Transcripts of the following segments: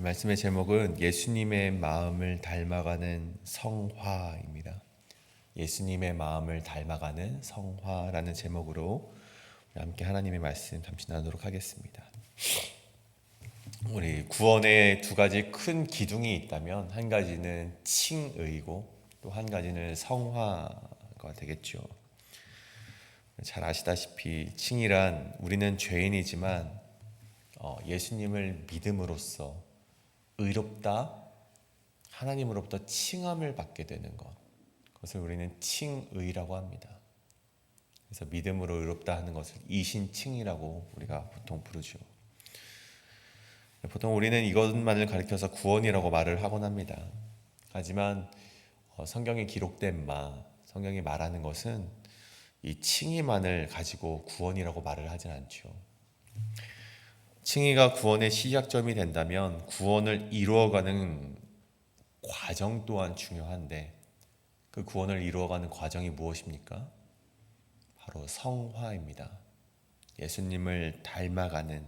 말씀의 제목은 예수님의 마음을 닮아가는 성화입니다. 예수님의 마음을 닮아가는 성화라는 제목으로 함께 하나님의 말씀 잠시 나누도록 하겠습니다. 우리 구원에 두 가지 큰 기둥이 있다면 한 가지는 칭의고 또 한 가지는 성화가 되겠죠. 잘 아시다시피 칭이란 우리는 죄인이지만 예수님을 믿음으로써 의롭다, 하나님으로부터 칭함을 받게 되는 것, 그것을 우리는 칭의라고 합니다. 그래서 믿음으로 의롭다 하는 것을 이신칭이라고 우리가 보통 부르죠. 보통 우리는 이것만을 가리켜서 구원이라고 말을 하곤 합니다. 하지만 성경에 기록된 성경이 말하는 것은 이 칭의만을 가지고 구원이라고 말을 하진 않죠. 칭의가 구원의 시작점이 된다면 구원을 이루어가는 과정 또한 중요한데 그 구원을 이루어가는 과정이 무엇입니까? 바로 성화입니다. 예수님을 닮아가는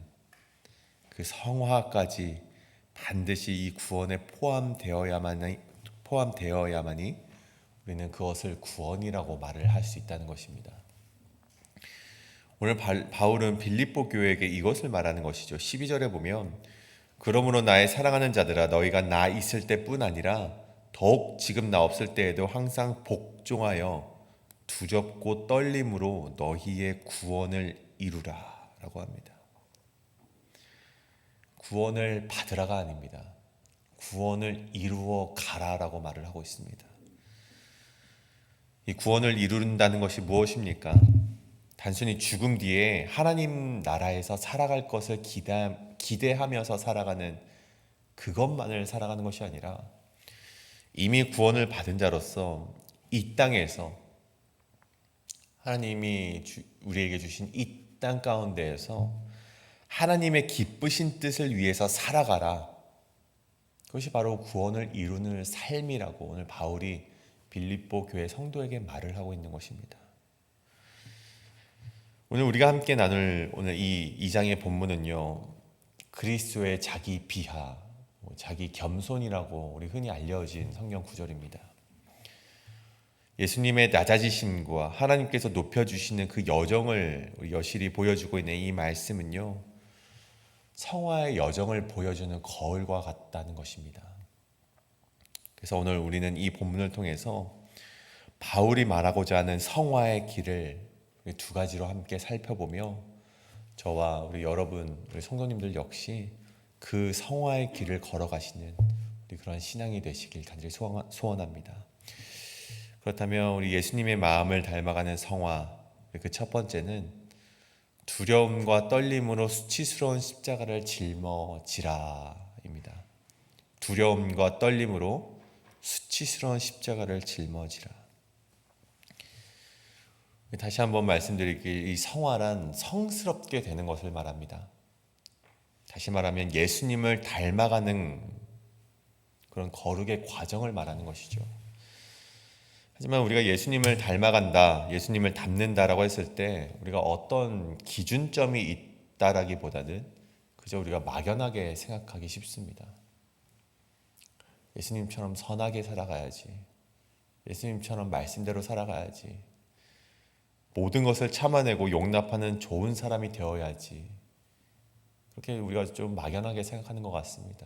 그 성화까지 반드시 이 구원에 포함되어야만이 우리는 그것을 구원이라고 말을 할 수 있다는 것입니다. 오늘 바울은 빌립보 교회에게 이것을 말하는 것이죠. 12절에 보면 그러므로 나의 사랑하는 자들아 너희가 나 있을 때뿐 아니라 더욱 지금 나 없을 때에도 항상 복종하여 두렵고 떨림으로 너희의 구원을 이루라 라고 합니다. 구원을 받으라가 아닙니다. 구원을 이루어 가라라고 말을 하고 있습니다. 이 구원을 이룬다는 것이 무엇입니까? 단순히 죽음 뒤에 하나님 나라에서 살아갈 것을 기대하면서 살아가는 그것만을 살아가는 것이 아니라 이미 구원을 받은 자로서 이 땅에서 하나님이 우리에게 주신 이 땅 가운데에서 하나님의 기쁘신 뜻을 위해서 살아가라. 그것이 바로 구원을 이루는 삶이라고 오늘 바울이 빌립보 교회 성도에게 말을 하고 있는 것입니다. 오늘 우리가 함께 나눌 오늘 이 2장의 본문은요, 그리스도의 자기 비하, 자기 겸손이라고 우리 흔히 알려진 성경 구절입니다. 예수님의 낮아지심과 하나님께서 높여주시는 그 여정을 우리 여실히 보여주고 있는 이 말씀은요, 성화의 여정을 보여주는 거울과 같다는 것입니다. 그래서 오늘 우리는 이 본문을 통해서 바울이 말하고자 하는 성화의 길을 두 가지로 함께 살펴보며 저와 우리 여러분, 우리 성도님들 역시 그 성화의 길을 걸어가시는 우리 그런 신앙이 되시길 간절히 소원합니다. 그렇다면 우리 예수님의 마음을 닮아가는 성화, 그 첫 번째는 두려움과 떨림으로 수치스러운 십자가를 짊어지라입니다. 두려움과 떨림으로 수치스러운 십자가를 짊어지라. 다시 한번 말씀드리길, 이 성화란 성스럽게 되는 것을 말합니다. 다시 말하면 예수님을 닮아가는 그런 거룩의 과정을 말하는 것이죠. 하지만 우리가 예수님을 닮아간다, 예수님을 닮는다라고 했을 때 우리가 어떤 기준점이 있다라기보다는 그저 우리가 막연하게 생각하기 쉽습니다. 예수님처럼 선하게 살아가야지, 예수님처럼 말씀대로 살아가야지, 모든 것을 참아내고 용납하는 좋은 사람이 되어야지, 그렇게 우리가 좀 막연하게 생각하는 것 같습니다.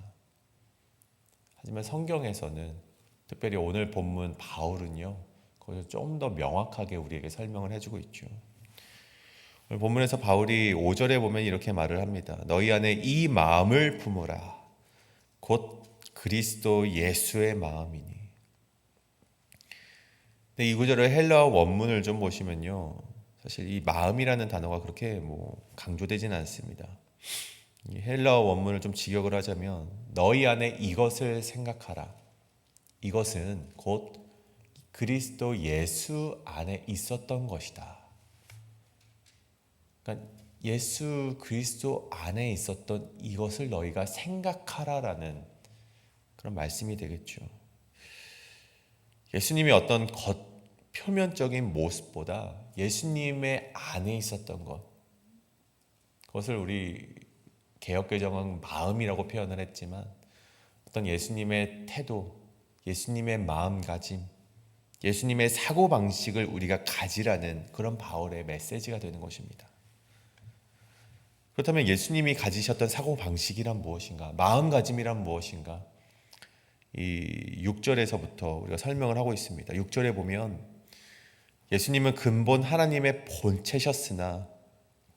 하지만 성경에서는 특별히 오늘 본문 바울은요, 그것을 좀 더 명확하게 우리에게 설명을 해주고 있죠. 오늘 본문에서 바울이 5절에 보면 이렇게 말을 합니다. 너희 안에 이 마음을 품으라. 곧 그리스도 예수의 마음이니. 근데 이 구절의 헬라어 원문을 좀 보시면요, 사실 이 마음이라는 단어가 그렇게 강조되지는 않습니다. 이 헬라어 원문을 좀 직역을 하자면 너희 안에 이것을 생각하라. 이것은 곧 그리스도 예수 안에 있었던 것이다. 그러니까 예수 그리스도 안에 있었던 이것을 너희가 생각하라라는 그런 말씀이 되겠죠. 예수님이 어떤 표면적인 모습보다 예수님의 안에 있었던 것, 그것을 우리 개역개정은 마음이라고 표현을 했지만 어떤 예수님의 태도, 예수님의 마음가짐, 예수님의 사고방식을 우리가 가지라는 그런 바울의 메시지가 되는 것입니다. 그렇다면 예수님이 가지셨던 사고방식이란 무엇인가? 마음가짐이란 무엇인가? 이 6절에서부터 우리가 설명을 하고 있습니다. 6절에 보면 예수님은 근본 하나님의 본체셨으나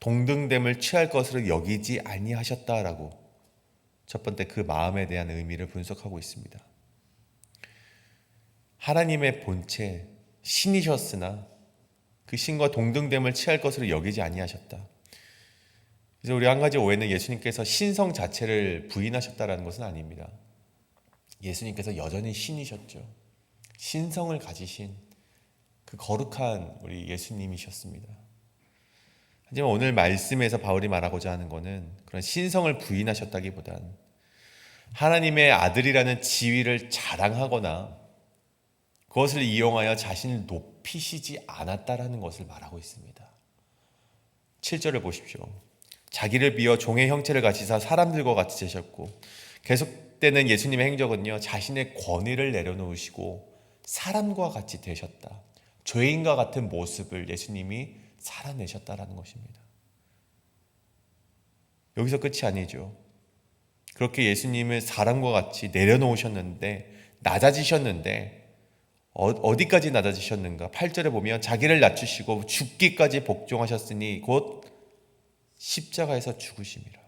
동등됨을 취할 것으로 여기지 아니하셨다라고 첫 번째 그 마음에 대한 의미를 분석하고 있습니다. 하나님의 본체, 신이셨으나 그 신과 동등됨을 취할 것으로 여기지 아니하셨다. 그래서 우리 한 가지 오해는 예수님께서 신성 자체를 부인하셨다라는 것은 아닙니다. 예수님께서 여전히 신이셨죠. 신성을 가지신 그 거룩한 우리 예수님이셨습니다. 하지만 오늘 말씀에서 바울이 말하고자 하는 것은 그런 신성을 부인하셨다기보단 하나님의 아들이라는 지위를 자랑하거나 그것을 이용하여 자신을 높이시지 않았다라는 것을 말하고 있습니다. 7절을 보십시오. 자기를 비워 종의 형체를 가지사 사람들과 같이 되셨고, 계속되는 예수님의 행적은요, 자신의 권위를 내려놓으시고 사람과 같이 되셨다. 죄인과 같은 모습을 예수님이 살아내셨다라는 것입니다. 여기서 끝이 아니죠. 그렇게 예수님을 사람과 같이 내려놓으셨는데, 낮아지셨는데, 어디까지 낮아지셨는가? 8절에 보면 자기를 낮추시고 죽기까지 복종하셨으니 곧 십자가에서 죽으심이라.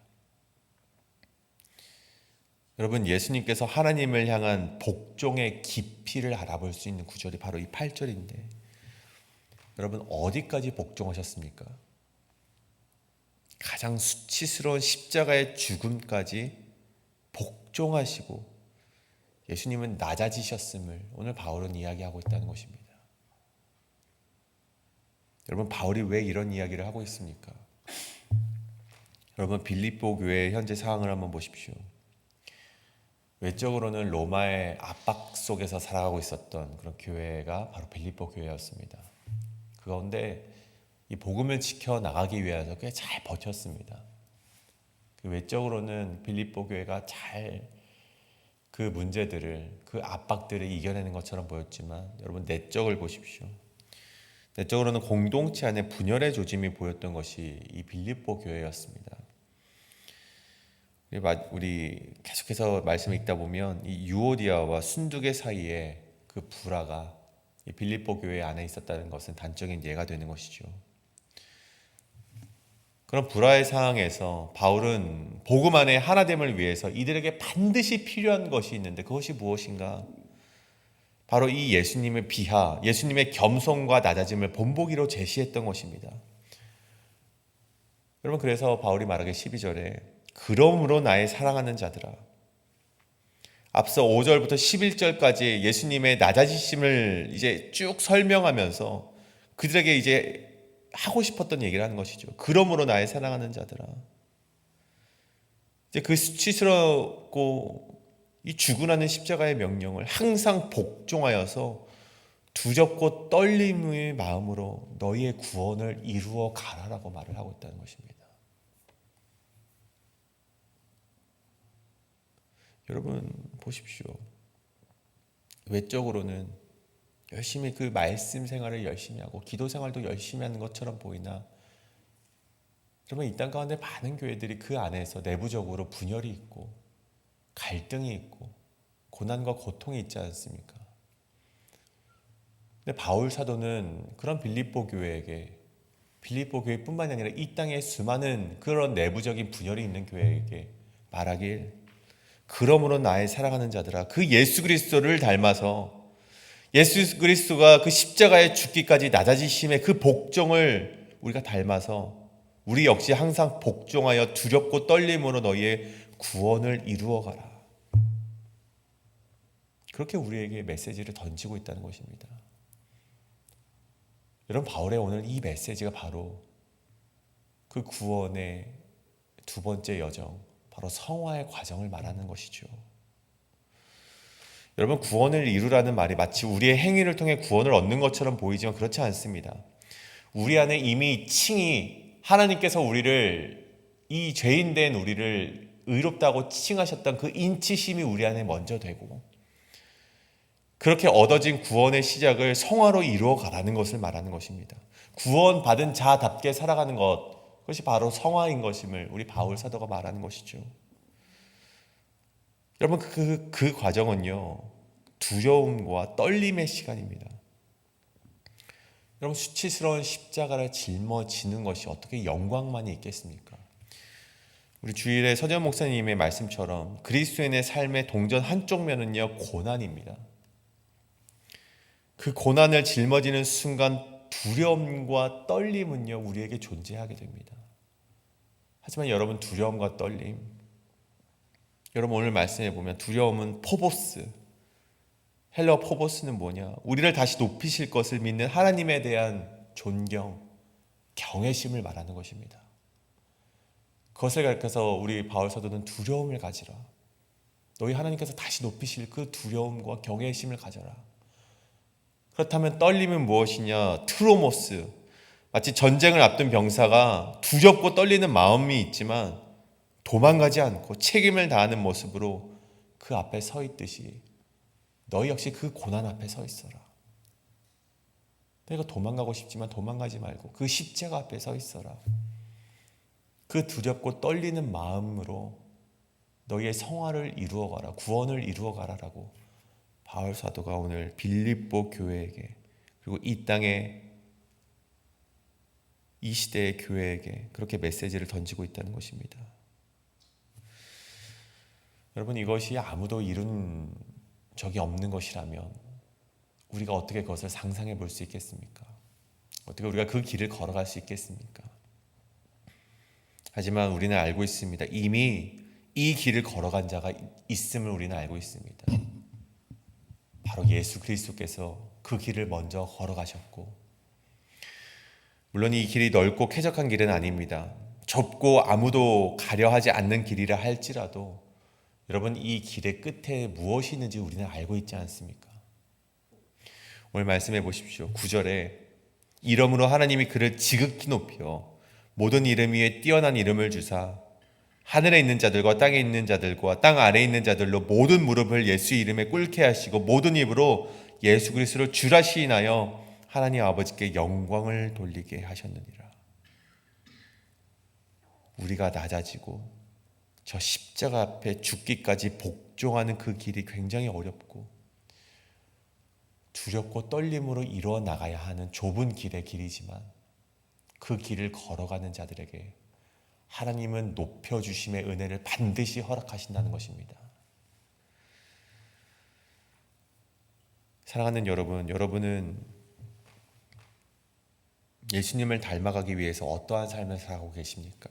여러분, 예수님께서 하나님을 향한 복종의 깊이를 알아볼 수 있는 구절이 바로 이 8절인데, 여러분 어디까지 복종하셨습니까? 가장 수치스러운 십자가의 죽음까지 복종하시고 예수님은 낮아지셨음을 오늘 바울은 이야기하고 있다는 것입니다. 여러분, 바울이 왜 이런 이야기를 하고 있습니까? 여러분, 빌립보 교회의 현재 상황을 한번 보십시오. 외적으로는 로마의 압박 속에서 살아가고 있었던 그런 교회가 바로 빌립보 교회였습니다. 그 가운데 이 복음을 지켜나가기 위해서 꽤 잘 버텼습니다. 그 외적으로는 빌립보 교회가 잘 그 문제들을, 그 압박들을 이겨내는 것처럼 보였지만 여러분, 내적을 보십시오. 내적으로는 공동체 안에 분열의 조짐이 보였던 것이 이 빌립보 교회였습니다. 우리 계속해서 말씀을 읽다 보면 이 유오디아와 순두계 사이에 그 불화가 이 빌립보 교회 안에 있었다는 것은 단적인 예가 되는 것이죠. 그런 불화의 상황에서 바울은 복음 안의 하나됨을 위해서 이들에게 반드시 필요한 것이 있는데 그것이 무엇인가? 바로 이 예수님의 비하, 예수님의 겸손과 낮아짐을 본보기로 제시했던 것입니다. 여러분, 그래서 바울이 말하기 12절에 그러므로 나의 사랑하는 자들아, 앞서 5절부터 11절까지 예수님의 낮아지심을 이제 쭉 설명하면서 그들에게 이제 하고 싶었던 얘기를 하는 것이죠. 그러므로 나의 사랑하는 자들아, 이제 그 수치스럽고 이 죽으라는 십자가의 명령을 항상 복종하여서 두렵고 떨림의 마음으로 너희의 구원을 이루어 가라라고 말을 하고 있다는 것입니다. 여러분 보십시오. 외적으로는 열심히 그 말씀 생활을 열심히 하고 기도 생활도 열심히 하는 것처럼 보이나, 여러분 이 땅 가운데 많은 교회들이 그 안에서 내부적으로 분열이 있고 갈등이 있고 고난과 고통이 있지 않습니까? 근데 바울 사도는 그런 빌립보 교회에게, 빌립보 교회뿐만이 아니라 이 땅에 수많은 그런 내부적인 분열이 있는 교회에게 말하길, 그러므로 나의 사랑하는 자들아, 그 예수 그리스도를 닮아서 예수 그리스도가 그 십자가에 죽기까지 낮아지심의 그 복종을 우리가 닮아서 우리 역시 항상 복종하여 두렵고 떨림으로 너희의 구원을 이루어가라. 그렇게 우리에게 메시지를 던지고 있다는 것입니다. 여러분, 바울의 오늘 이 메시지가 바로 그 구원의 두 번째 여정, 바로 성화의 과정을 말하는 것이죠. 여러분, 구원을 이루라는 말이 마치 우리의 행위를 통해 구원을 얻는 것처럼 보이지만 그렇지 않습니다. 우리 안에 이미 칭히 하나님께서 우리를, 이 죄인된 우리를 의롭다고 칭하셨던 그 인치심이 우리 안에 먼저 되고, 그렇게 얻어진 구원의 시작을 성화로 이루어 가라는 것을 말하는 것입니다. 구원받은 자답게 살아가는 것, 그것이 바로 성화인 것임을 우리 바울 사도가 말하는 것이죠. 여러분, 그 과정은요, 두려움과 떨림의 시간입니다. 여러분, 수치스러운 십자가를 짊어지는 것이 어떻게 영광만이 있겠습니까? 우리 주일에 서재원 목사님의 말씀처럼 그리스도인의 삶의 동전 한쪽 면은요, 고난입니다. 그 고난을 짊어지는 순간 두려움과 떨림은요, 우리에게 존재하게 됩니다. 하지만 여러분, 두려움과 떨림, 여러분 오늘 말씀해 보면 두려움은 포보스, 헬러 포보스는 뭐냐? 우리를 다시 높이실 것을 믿는 하나님에 대한 존경, 경외심을 말하는 것입니다. 그것을 가르쳐서 우리 바울 사도는 두려움을 가지라. 너희 하나님께서 다시 높이실 그 두려움과 경외심을 가져라. 그렇다면 떨림은 무엇이냐? 트로모스. 마치 전쟁을 앞둔 병사가 두렵고 떨리는 마음이 있지만 도망가지 않고 책임을 다하는 모습으로 그 앞에 서 있듯이 너희 역시 그 고난 앞에 서 있어라. 내가 도망가고 싶지만 도망가지 말고 그 십자가 앞에 서 있어라. 그 두렵고 떨리는 마음으로 너희의 성화를 이루어가라. 구원을 이루어가라라고 바울 사도가 오늘 빌립보 교회에게, 그리고 이 땅에 이 시대의 교회에게 그렇게 메시지를 던지고 있다는 것입니다. 여러분, 이것이 아무도 이룬 적이 없는 것이라면 우리가 어떻게 그것을 상상해 볼 수 있겠습니까? 어떻게 우리가 그 길을 걸어갈 수 있겠습니까? 하지만 우리는 알고 있습니다. 이미 이 길을 걸어간 자가 있음을 우리는 알고 있습니다. 바로 예수 그리스도께서 그 길을 먼저 걸어가셨고, 물론 이 길이 넓고 쾌적한 길은 아닙니다. 좁고 아무도 가려 하지 않는 길이라 할지라도 여러분, 이 길의 끝에 무엇이 있는지 우리는 알고 있지 않습니까? 오늘 말씀해 보십시오. 9절에 이러므로 하나님이 그를 지극히 높여 모든 이름 위에 뛰어난 이름을 주사 하늘에 있는 자들과 땅에 있는 자들과 땅 아래에 있는 자들로 모든 무릎을 예수 이름에 꿇게 하시고 모든 입으로 예수 그리스도를 주라 시인하여 하나님 아버지께 영광을 돌리게 하셨느니라. 우리가 낮아지고 저 십자가 앞에 죽기까지 복종하는 그 길이 굉장히 어렵고 두렵고 떨림으로 이루어 나가야 하는 좁은 길의 길이지만 그 길을 걸어가는 자들에게 하나님은 높여주심의 은혜를 반드시 허락하신다는 것입니다. 사랑하는 여러분, 여러분은 예수님을 닮아가기 위해서 어떠한 삶을 살아가고 계십니까?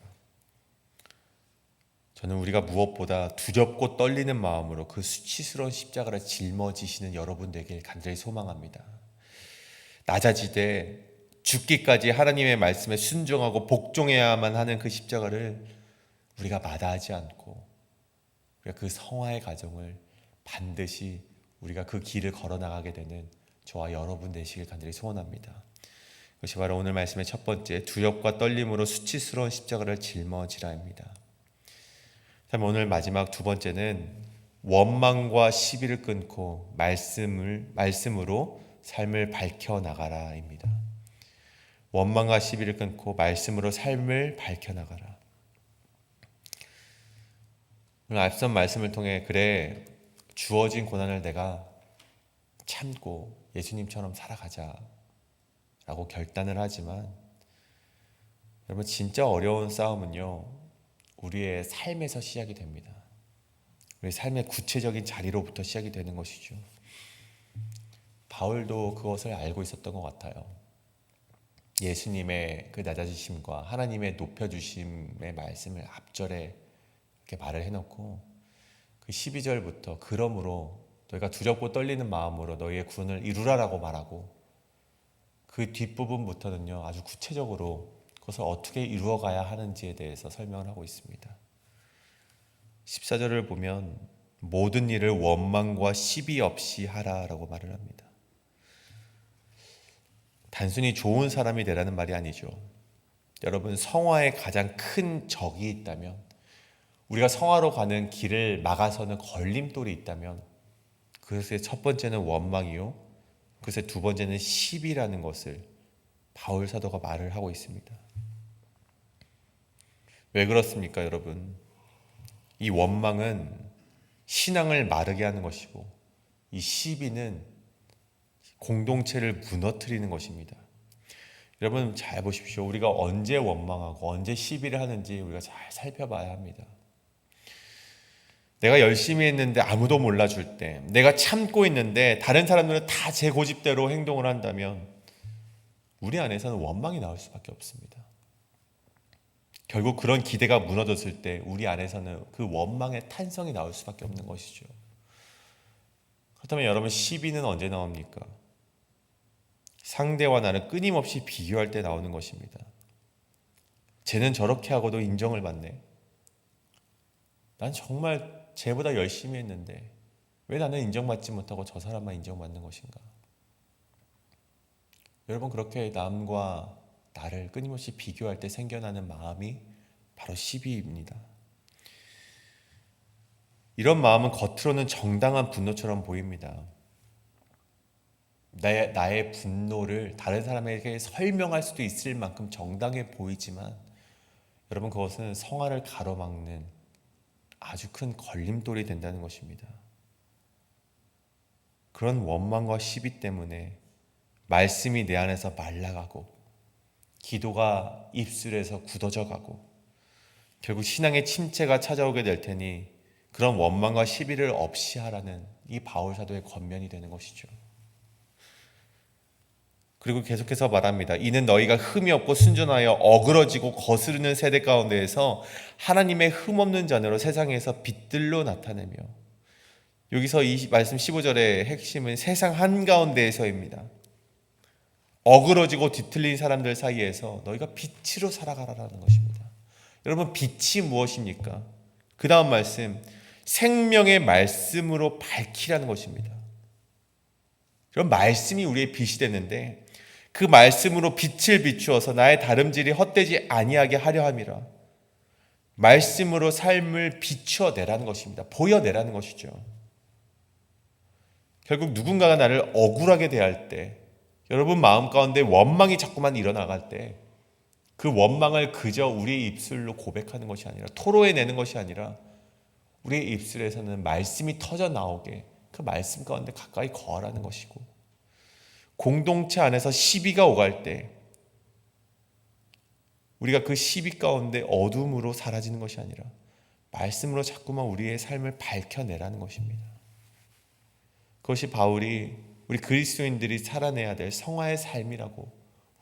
저는 우리가 무엇보다 두렵고 떨리는 마음으로 그 수치스러운 십자가를 짊어지시는 여러분 되길 간절히 소망합니다. 낮아지되 죽기까지 하나님의 말씀에 순종하고 복종해야만 하는 그 십자가를 우리가 마다하지 않고 우리가 그 성화의 과정을 반드시 우리가 그 길을 걸어나가게 되는 저와 여러분 되시길 간절히 소원합니다. 그것이 바로 오늘 말씀의 첫 번째, 두렵과 떨림으로 수치스러운 십자가를 짊어지라입니다. 오늘 마지막 두 번째는 원망과 시비를 끊고 말씀으로 삶을 밝혀나가라입니다. 원망과 시비를 끊고 말씀으로 삶을 밝혀나가라. 오늘 앞선 말씀을 통해 그래 주어진 고난을 내가 참고 예수님처럼 살아가자 라고 결단을 하지만 여러분, 진짜 어려운 싸움은요, 우리의 삶에서 시작이 됩니다. 우리 삶의 구체적인 자리로부터 시작이 되는 것이죠. 바울도 그것을 알고 있었던 것 같아요. 예수님의 그 낮아지심과 하나님의 높여주심의 말씀을 앞절에 이렇게 말을 해놓고 그 12절부터 그러므로 너희가 두렵고 떨리는 마음으로 너희의 구원을 이루라라고 말하고 그 뒷부분부터는요, 아주 구체적으로 그것을 어떻게 이루어가야 하는지에 대해서 설명을 하고 있습니다. 14절을 보면 모든 일을 원망과 시비 없이 하라라고 말을 합니다. 단순히 좋은 사람이 되라는 말이 아니죠. 여러분, 성화의 가장 큰 적이 있다면 우리가 성화로 가는 길을 막아서는 걸림돌이 있다면 그것의 첫 번째는 원망이요, 그것의 두 번째는 시비라는 것을 바울 사도가 말을 하고 있습니다. 왜 그렇습니까, 여러분? 이 원망은 신앙을 마르게 하는 것이고, 이 시비는 공동체를 무너뜨리는 것입니다. 여러분 잘 보십시오. 우리가 언제 원망하고 언제 시비를 하는지 우리가 잘 살펴봐야 합니다. 내가 열심히 했는데 아무도 몰라줄 때, 내가 참고 있는데 다른 사람들은 다 제 고집대로 행동을 한다면 우리 안에서는 원망이 나올 수밖에 없습니다. 결국 그런 기대가 무너졌을 때 우리 안에서는 그 원망의 탄성이 나올 수밖에 없는 것이죠. 그렇다면 여러분, 시비는 언제 나옵니까? 상대와 나를 끊임없이 비교할 때 나오는 것입니다. 쟤는 저렇게 하고도 인정을 받네. 난 정말 쟤보다 열심히 했는데 왜 나는 인정받지 못하고 저 사람만 인정받는 것인가? 여러분, 그렇게 남과 나를 끊임없이 비교할 때 생겨나는 마음이 바로 시비입니다. 이런 마음은 겉으로는 정당한 분노처럼 보입니다. 나의 분노를 다른 사람에게 설명할 수도 있을 만큼 정당해 보이지만, 여러분, 그것은 성화를 가로막는 아주 큰 걸림돌이 된다는 것입니다. 그런 원망과 시비 때문에 말씀이 내 안에서 말라가고 기도가 입술에서 굳어져 가고 결국 신앙의 침체가 찾아오게 될 테니, 그런 원망과 시비를 없이 하라는 이 바울 사도의 권면이 되는 것이죠. 그리고 계속해서 말합니다. 이는 너희가 흠이 없고 순전하여 어그러지고 거스르는 세대 가운데에서 하나님의 흠없는 자녀로 세상에서 빛들로 나타내며, 여기서 이 말씀 15절의 핵심은 세상 한가운데에서입니다. 어그러지고 뒤틀린 사람들 사이에서 너희가 빛으로 살아가라는 것입니다. 여러분, 빛이 무엇입니까? 그 다음 말씀, 생명의 말씀으로 밝히라는 것입니다. 그런 말씀이 우리의 빛이 되는데, 그 말씀으로 빛을 비추어서 나의 다름질이 헛되지 아니하게 하려 함이라. 말씀으로 삶을 비추어내라는 것입니다. 보여내라는 것이죠. 결국 누군가가 나를 억울하게 대할 때, 여러분 마음 가운데 원망이 자꾸만 일어나갈 때, 그 원망을 그저 우리의 입술로 고백하는 것이 아니라, 토로해내는 것이 아니라, 우리의 입술에서는 말씀이 터져 나오게 그 말씀 가운데 가까이 거하라는 것이고, 공동체 안에서 시비가 오갈 때 우리가 그 시비 가운데 어둠으로 사라지는 것이 아니라 말씀으로 자꾸만 우리의 삶을 밝혀내라는 것입니다. 그것이 바울이 우리 그리스도인들이 살아내야 될 성화의 삶이라고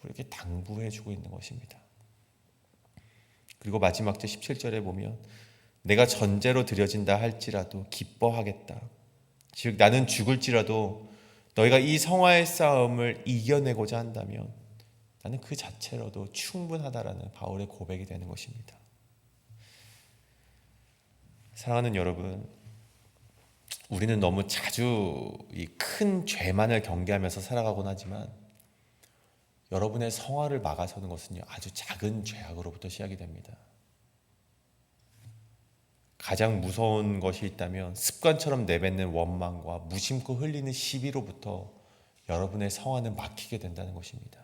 우리에게 당부해 주고 있는 것입니다. 그리고 마지막 절 17절에 보면, 내가 전제로 드려진다 할지라도 기뻐하겠다. 즉 나는 죽을지라도 너희가 이 성화의 싸움을 이겨내고자 한다면 나는 그 자체로도 충분하다라는 바울의 고백이 되는 것입니다. 사랑하는 여러분, 우리는 너무 자주 이 큰 죄만을 경계하면서 살아가곤 하지만, 여러분의 성화를 막아서는 것은요, 아주 작은 죄악으로부터 시작이 됩니다. 가장 무서운 것이 있다면 습관처럼 내뱉는 원망과 무심코 흘리는 시비로부터 여러분의 성화는 막히게 된다는 것입니다.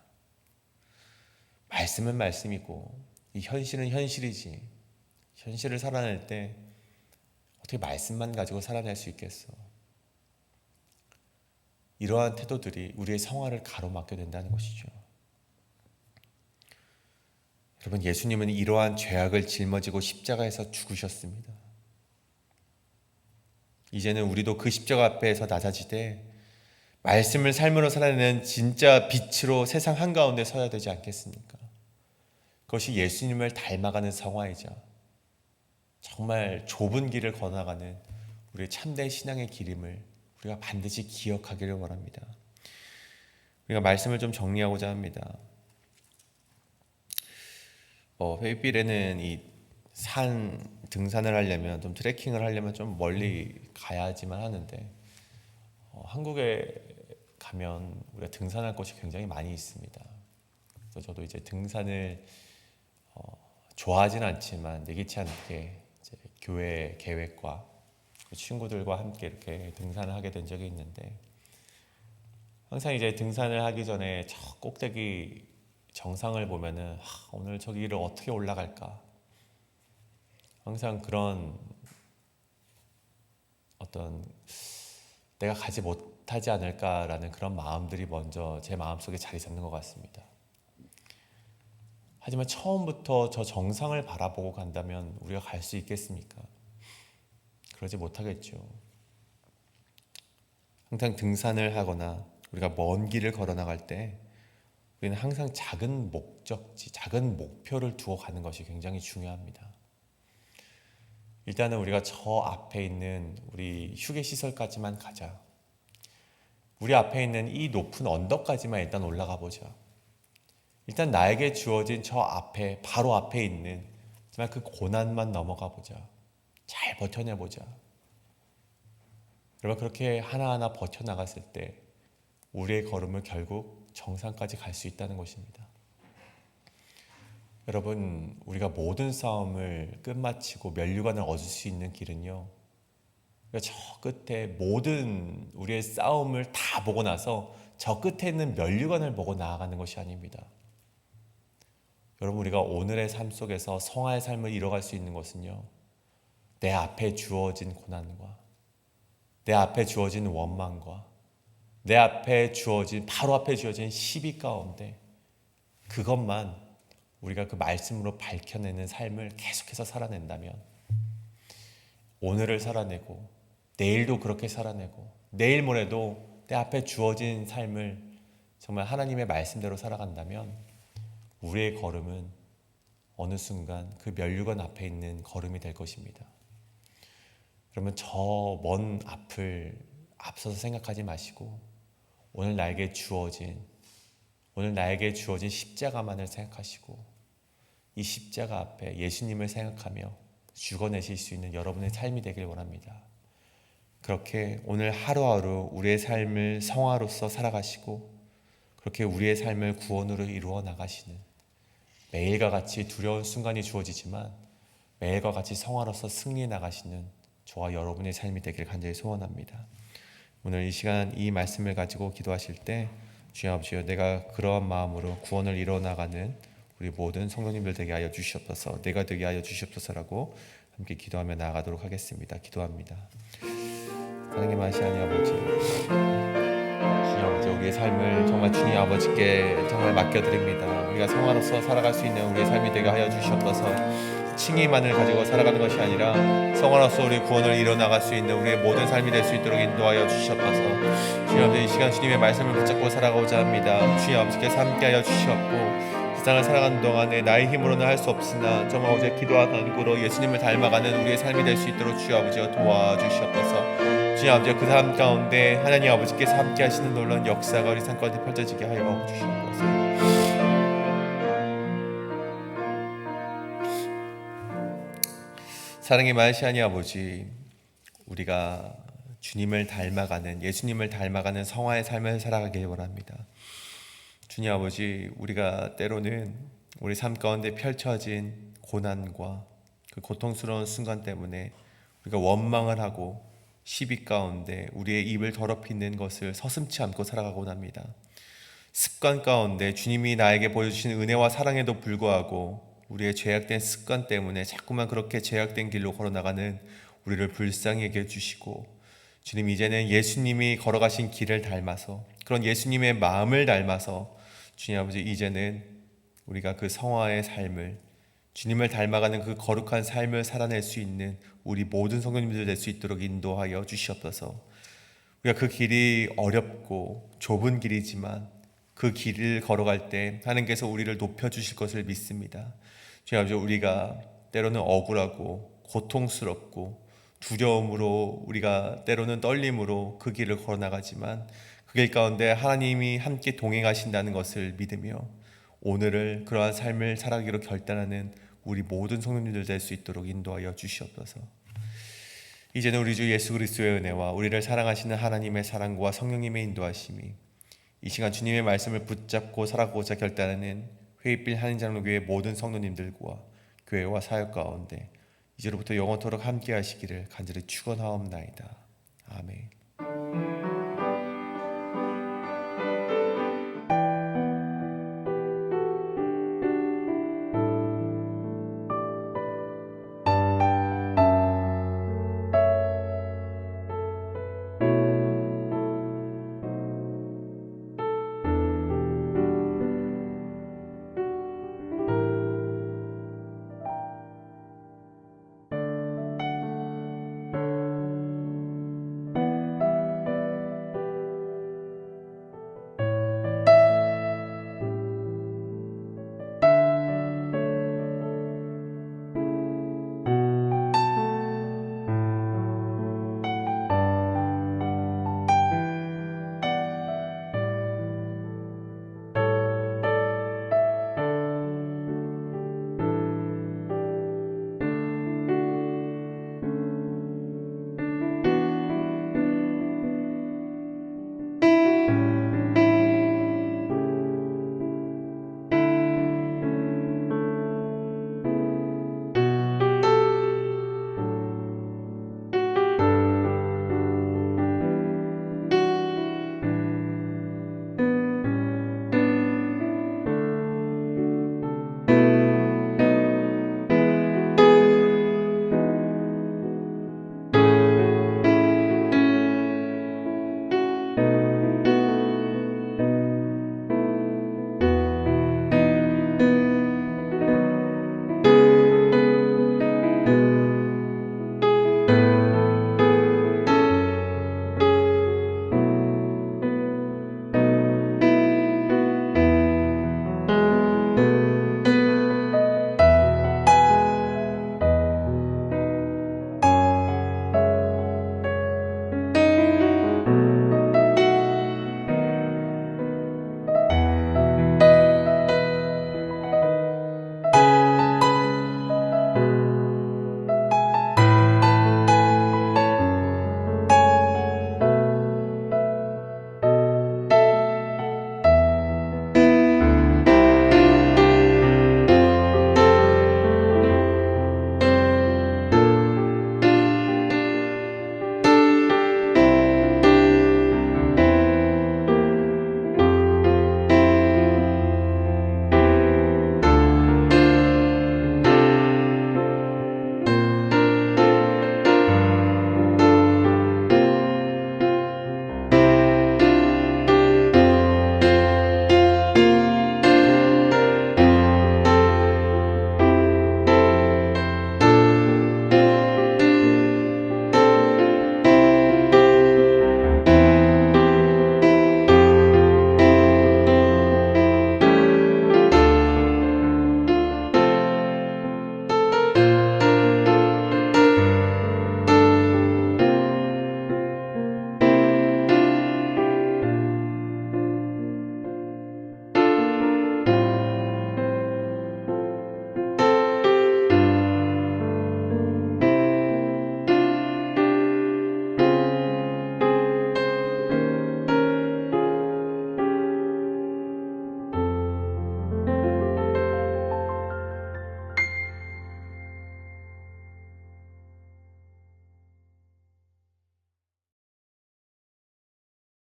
말씀은 말씀이고 이 현실은 현실이지, 현실을 살아낼 때 어떻게 말씀만 가지고 살아낼 수 있겠어? 이러한 태도들이 우리의 성화를 가로막게 된다는 것이죠. 여러분, 예수님은 이러한 죄악을 짊어지고 십자가에서 죽으셨습니다. 이제는 우리도 그 십자가 앞에서 낮아지되 말씀을 삶으로 살아내는 진짜 빛으로 세상 한가운데 서야 되지 않겠습니까? 그것이 예수님을 닮아가는 성화이자 정말 좁은 길을 걸어가는 우리의 참된 신앙의 길임을 우리가 반드시 기억하기를 원합니다. 우리가 말씀을 좀 정리하고자 합니다. 회의빌에는 이 등산을 하려면, 좀 트레킹을 하려면 좀 멀리 가야지만 하는데, 한국에 가면 우리가 등산할 곳이 굉장히 많이 있습니다. 그래서 저도 이제 등산을 좋아하진 않지만 예기치 않게 이제 교회 계획과 친구들과 함께 이렇게 등산을 하게 된 적이 있는데, 항상 이제 등산을 하기 전에 저 꼭대기 정상을 보면은 오늘 저기를 어떻게 올라갈까, 항상 그런 어떤 내가 가지 못하지 않을까라는 그런 마음들이 먼저 제 마음속에 자리 잡는 것 같습니다. 하지만 처음부터 저 정상을 바라보고 간다면 우리가 갈 수 있겠습니까? 그러지 못하겠죠. 항상 등산을 하거나 우리가 먼 길을 걸어 나갈 때 우리는 항상 작은 목적지, 작은 목표를 두고 가는 것이 굉장히 중요합니다. 일단은 우리가 저 앞에 있는 우리 휴게시설까지만 가자. 우리 앞에 있는 이 높은 언덕까지만 일단 올라가 보자. 일단 나에게 주어진 저 앞에, 바로 앞에 있는 정말 그 고난만 넘어가 보자. 잘 버텨내보자. 여러분, 그렇게 하나하나 버텨나갔을 때 우리의 걸음을 결국 정상까지 갈 수 있다는 것입니다. 여러분, 우리가 모든 싸움을 끝마치고 면류관을 얻을 수 있는 길은요, 저 끝에 모든 우리의 싸움을 다 보고 나서 저 끝에 있는 면류관을 보고 나아가는 것이 아닙니다. 여러분, 우리가 오늘의 삶 속에서 성화의 삶을 이뤄갈 수 있는 것은요, 내 앞에 주어진 고난과 내 앞에 주어진 원망과 내 앞에 주어진, 바로 앞에 주어진 시비 가운데 그것만 우리가 그 말씀으로 밝혀내는 삶을 계속해서 살아낸다면, 오늘을 살아내고 내일도 그렇게 살아내고 내일 모레도 내 앞에 주어진 삶을 정말 하나님의 말씀대로 살아간다면 우리의 걸음은 어느 순간 그 면류관 앞에 있는 걸음이 될 것입니다. 그러면 저 먼 앞을 앞서서 생각하지 마시고 오늘 나에게 주어진 십자가만을 생각하시고 이 십자가 앞에 예수님을 생각하며 죽어내실 수 있는 여러분의 삶이 되길 원합니다. 그렇게 오늘 하루하루 우리의 삶을 성화로서 살아가시고 그렇게 우리의 삶을 구원으로 이루어 나가시는, 매일과 같이 두려운 순간이 주어지지만 매일과 같이 성화로서 승리해 나가시는 저와 여러분의 삶이 되길 간절히 소원합니다. 오늘 이 시간 이 말씀을 가지고 기도하실 때 주여 아버지여, 내가 그러한 마음으로 구원을 이루어 나가는 우리 모든 성도님들 되게 하여 주시옵소서, 내가 되게 하여 주시옵소서라고 함께 기도하며 나아가도록 하겠습니다. 기도합니다. 하나님 하시하니 아버지, 주님 아버지, 우리의 삶을 정말 주님 아버지께 정말 맡겨드립니다. 우리가 성화로서 살아갈 수 있는 우리의 삶이 되게 하여 주시옵소서. 칭의만을 가지고 살아가는 것이 아니라 성화로서 우리 구원을 이뤄나갈 수 있는 우리의 모든 삶이 될 수 있도록 인도하여 주시옵소서. 주님 아버지, 이 시간 주님의 말씀을 붙잡고 살아가고자 합니다. 주님 아버지께서 함께하여 주시옵고 세상을 살아가는 동안에 나의 힘으로는 할 수 없으나 정말 어제 기도와 간구로 예수님을 닮아가는 우리의 삶이 될 수 있도록 주여 아버지가 도와주시옵소서. 주님 아버지, 그 삶 가운데 하나님 아버지께서 함께 하시는 놀라운 역사가 우리 삶 가운데 펼쳐지게 하여 주시옵소서. 사랑의 마시아니 아버지, 우리가 주님을 닮아가는, 예수님을 닮아가는 성화의 삶을 살아가길 원합니다. 주님 아버지, 우리가 때로는 우리 삶 가운데 펼쳐진 고난과 그 고통스러운 순간 때문에 우리가 원망을 하고 시비 가운데 우리의 입을 더럽히는 것을 서슴지 않고 살아가곤 합니다. 습관 가운데 주님이 나에게 보여주신 은혜와 사랑에도 불구하고 우리의 죄악된 습관 때문에 자꾸만 그렇게 죄악된 길로 걸어나가는 우리를 불쌍히 여겨 주시고, 주님 이제는 예수님이 걸어가신 길을 닮아서, 그런 예수님의 마음을 닮아서 주님 아버지, 이제는 우리가 그 성화의 삶을, 주님을 닮아가는 그 거룩한 삶을 살아낼 수 있는 우리 모든 성도님들 될 수 있도록 인도하여 주시옵소서. 우리가 그 길이 어렵고 좁은 길이지만 그 길을 걸어갈 때 하나님께서 우리를 높여주실 것을 믿습니다. 주님 아버지, 우리가 때로는 억울하고 고통스럽고 두려움으로, 우리가 때로는 떨림으로 그 길을 걸어나가지만 그 길 가운데 하나님이 함께 동행하신다는 것을 믿으며 오늘을 그러한 삶을 살아가기로 결단하는 우리 모든 성도님들 될 수 있도록 인도하여 주시옵소서. 이제는 우리 주 예수 그리스도의 은혜와 우리를 사랑하시는 하나님의 사랑과 성령님의 인도하심이 이 시간 주님의 말씀을 붙잡고 살아가고자 결단하는 회의빌 한인장로교회 모든 성도님들과 교회와 사역 가운데 이제로부터 영원토록 함께 하시기를 간절히 축원하옵나이다. 아멘.